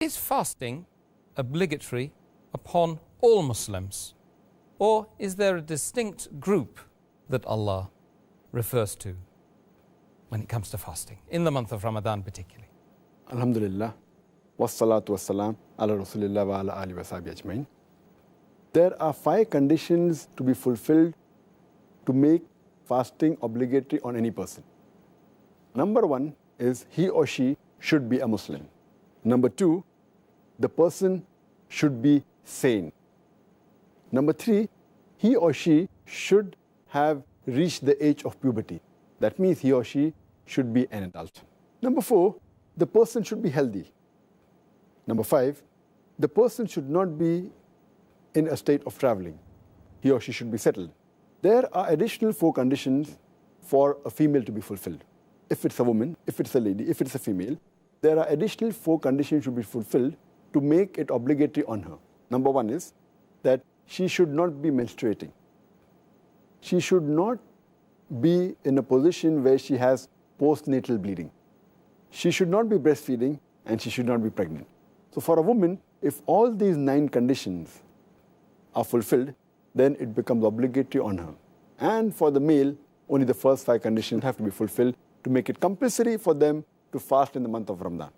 Is fasting obligatory upon all Muslims, or is there a distinct group that Allah refers to when it comes to fasting, in the month of Ramadan particularly? Alhamdulillah, wassalatu wassalam ala rasulillah wa ala alihi wa sahbihi ajmain. There are 5 conditions to be fulfilled to make fasting obligatory on any person. Number 1 is he or she should be a Muslim. Number 2, the person should be sane. Number 3, he or she should have reached the age of puberty. That means he or she should be an adult. Number 4, the person should be healthy. Number 5, the person should not be in a state of traveling. He or she should be settled. There are additional 4 conditions for a female to be fulfilled. If it's a woman, if it's a lady, if it's a female, there are additional 4 conditions to be fulfilled to make it obligatory on her. Number 1 is that she should not be menstruating. She should not be in a position where she has postnatal bleeding. She should not be breastfeeding, and she should not be pregnant. So for a woman, if all these 9 conditions are fulfilled, then it becomes obligatory on her. And for the male, only the first 5 conditions have to be fulfilled to make it compulsory for them to fast in the month of Ramadan.